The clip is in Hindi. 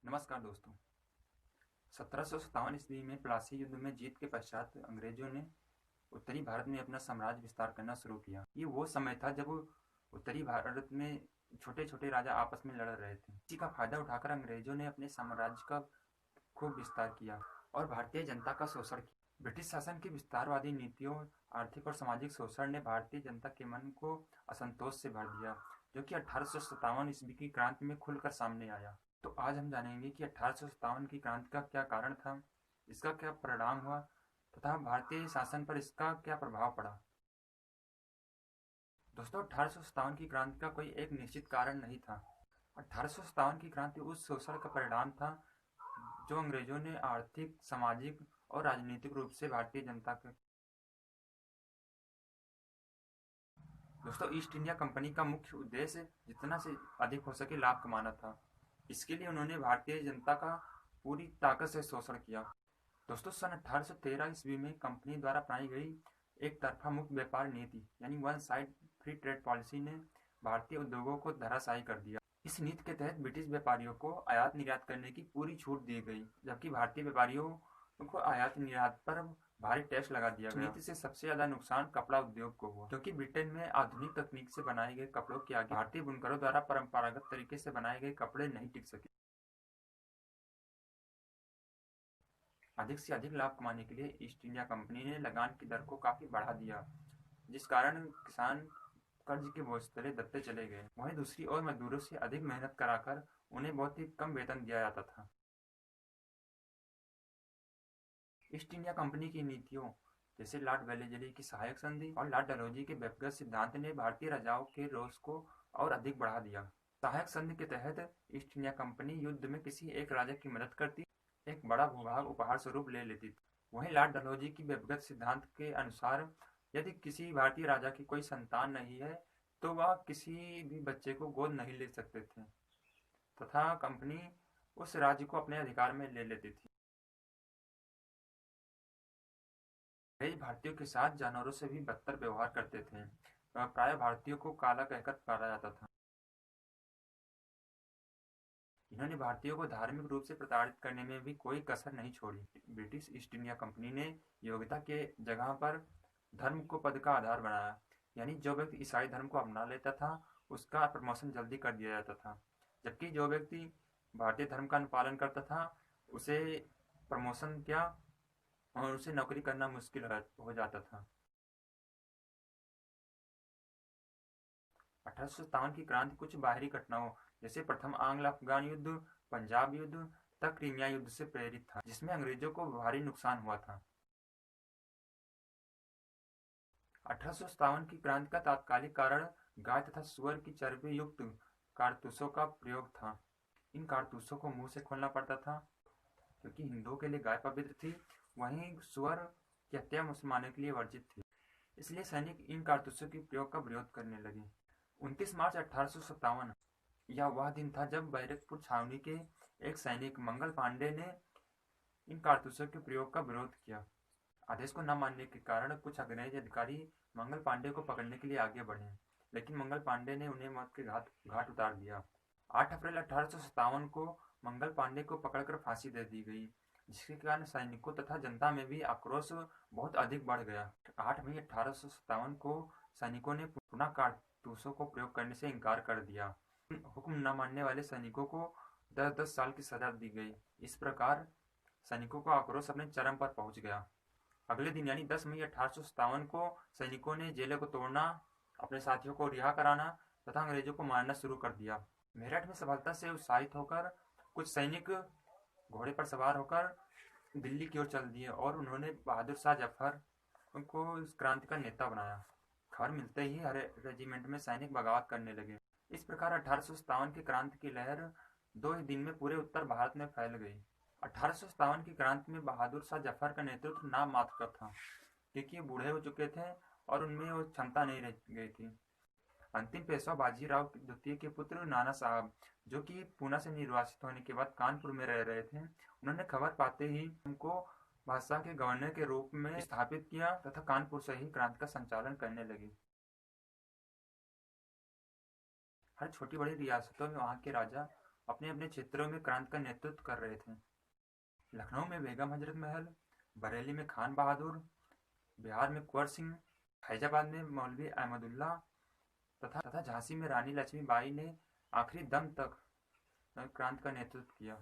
नमस्कार दोस्तों। 1757 ईस्वी में प्लासी युद्ध में जीत के पश्चात अंग्रेजों ने उत्तरी भारत में अपना साम्राज्य विस्तार करना शुरू किया। ये वो समय था जब उत्तरी भारत में छोटे छोटे राजा आपस में लड़ रहे थे। इसी का फायदा उठाकर अंग्रेजों ने अपने साम्राज्य का खूब विस्तार किया और भारतीय जनता का शोषण किया। ब्रिटिश शासन की विस्तारवादी नीतियों, आर्थिक और सामाजिक शोषण ने भारतीय जनता के मन को असंतोष से भर दिया, जो कि 1857 ईस्वी की क्रांति में खुलकर सामने आया। तो आज हम जानेंगे कि 1857 की क्रांति का क्या कारण था, इसका क्या परिणाम हुआ तथा भारतीय शासन पर इसका क्या प्रभाव पड़ा। दोस्तों, 1857 की क्रांति का कोई एक निश्चित कारण नहीं था। 1857 की क्रांति उस शोषण का परिणाम था जो अंग्रेजों ने आर्थिक, सामाजिक और राजनीतिक रूप से भारतीय जनता के। दोस्तों, ईस्ट इंडिया कंपनी का मुख्य उद्देश्य जितना से अधिक हो सके लाभ कमाना था। इसके लिए उन्होंने भारतीय जनता का पूरी ताकत से शोषण किया। दोस्तों, सन 1813 ईस्वी में कंपनी द्वारा अपनाई गई एक तरफा मुक्त व्यापार नीति यानी one side free trade policy ने भारतीय उद्योगों को धराशायी कर दिया। इस नीति के तहत ब्रिटिश व्यापारियों को आयात निर्यात करने की पूरी छूट दी गई, जबकि भारतीय व्यापारियों को आयात निर्यात पर भारी टैक्स लगा दिया गया। नीति से सबसे ज्यादा नुकसान कपड़ा उद्योग को हुआ, क्योंकि ब्रिटेन में आधुनिक तकनीक से बनाए गए कपड़ों के आगे भारतीय बुनकरों द्वारा परंपरागत तरीके से बनाए गए कपड़े नहीं टिक सके। अधिक से अधिक लाभ कमाने के लिए ईस्ट इंडिया कंपनी ने लगान की दर को काफी बढ़ा दिया, जिस कारण किसान कर्ज के बोझ तले दबते चले गए। वहीं दूसरी ओर मजदूरों से अधिक मेहनत कराकर उन्हें बहुत ही कम वेतन दिया जाता था। ईस्ट इंडिया कंपनी की नीतियों जैसे लॉर्ड वेलेजली की सहायक संधि और लॉर्ड डलहौजी के व्यक्तिगत सिद्धांत ने भारतीय राजाओं के रोष को और अधिक बढ़ा दिया। सहायक संधि के तहत ईस्ट इंडिया कंपनी युद्ध में किसी एक राजा की मदद करती, एक बड़ा भूभाग उपहार स्वरूप ले लेती थी। वहीं लॉर्ड डलहौजी की व्यक्तिगत सिद्धांत के अनुसार यदि किसी भारतीय राजा की कोई संतान नहीं है तो वह किसी भी बच्चे को गोद नहीं ले सकते थे तथा कंपनी उस राज्य को अपने अधिकार में ले लेती थी। अंग्रेज भारतीयों के साथ जानवरों से भी बदतर व्यवहार करते थे। प्राय भारतीयों को काला कहकर पुकारा जाता था। इन्होंने भारतीयों को धार्मिक रूप से प्रताड़ित करने में भी कोई कसर नहीं छोड़ी। ब्रिटिश ईस्ट इंडिया कंपनी ने योग्यता के जगह पर धर्म को पद का आधार बनाया, यानी जो व्यक्ति ईसाई धर्म को अपना लेता था उसका प्रमोशन जल्दी कर दिया जाता था, जबकि जो व्यक्ति भारतीय धर्म का अनुपालन करता था उसे प्रमोशन क्या और उसे नौकरी करना मुश्किल हो जाता था। 1857 की क्रांति कुछ बाहरी घटनाओं जैसे प्रथम आंग्ल अफगान युद्ध, पंजाब युद्ध तक क्रीमिया युद्ध से प्रेरित था, जिसमें अंग्रेजों को भारी नुकसान हुआ था। 1857 की क्रांति का तात्कालिक कारण गाय तथा सुअर की चर्बी युक्त कारतूसों का प्रयोग था। इन कारतूसों को मुंह से खोलना पड़ता था, क्योंकि हिंदुओं के लिए गाय पवित्र थी, वहीं सुअर की हत्या मुसलमानों के लिए वर्जित थी। इसलिए सैनिक इन कारतूसों के प्रयोग का विरोध करने लगे। 29 मार्च 1857 यह वह दिन था जब बैरकपुर छावनी के एक सैनिक मंगल पांडे ने इन कारतूसों के प्रयोग का विरोध किया। आदेश को न मानने के कारण कुछ अंग्रेज अधिकारी मंगल पांडे को पकड़ने के लिए आगे बढ़े, लेकिन मंगल पांडे ने उन्हें मौत के घाट उतार दिया। 8 अप्रैल 1857 को मंगल पांडे को पकड़कर फांसी दे दी गई, जिसके कारण सैनिकों तथा जनता में भी आक्रोश बहुत अधिक बढ़ गया। 8 मई 1857 को सैनिकों ने पुनः कारतूसों को प्रयोग करने से इनकार कर दिया। हुक्म न मानने वाले सैनिकों को 10-10 साल की सजा दी गई। इस प्रकार सैनिकों का आक्रोश अपने चरम पर पहुंच गया। अगले दिन यानी 10 मई 1857 को सैनिकों ने जेलों को तोड़ना, अपने साथियों को रिहा कराना तथा अंग्रेजों को मारना शुरू कर दिया। मेरठ में सफलता से उत्साहित होकर कुछ सैनिक घोड़े पर सवार होकर दिल्ली की ओर चल दिए और उन्होंने बहादुर शाह जफर को इस क्रांति का नेता बनाया। खबर मिलते ही हर रेजिमेंट में सैनिक बगावत करने लगे। इस प्रकार 1857 की क्रांति की लहर 2 ही दिन में पूरे उत्तर भारत में फैल गई। 1857 की क्रांति में बहादुर शाह जफर का नेतृत्व नाम मात्र का था, क्योंकि बूढ़े हो चुके थे और उनमें वो क्षमता नहीं रह गई थी। अंतिम पेशवा बाजीराव द्वितीय के पुत्र नाना साहब, जो कि पूना से निर्वासित होने के बाद कानपुर में रह रहे थे, उन्होंने खबर पाते ही उनको बादशाह के गवर्नर के रूप में स्थापित किया तथा कानपुर से ही क्रांति का संचालन करने लगे। हर छोटी बड़ी रियासतों में वहां के राजा अपने अपने क्षेत्रों में क्रांति का नेतृत्व कर रहे थे। लखनऊ में बेगम हजरत महल, बरेली में खान बहादुर, बिहार में कुंवर सिंह, फैजाबाद में मौलवी अहमदुल्ला तथा झांसी में रानी लक्ष्मीबाई ने आखिरी दम तक क्रांति का नेतृत्व किया।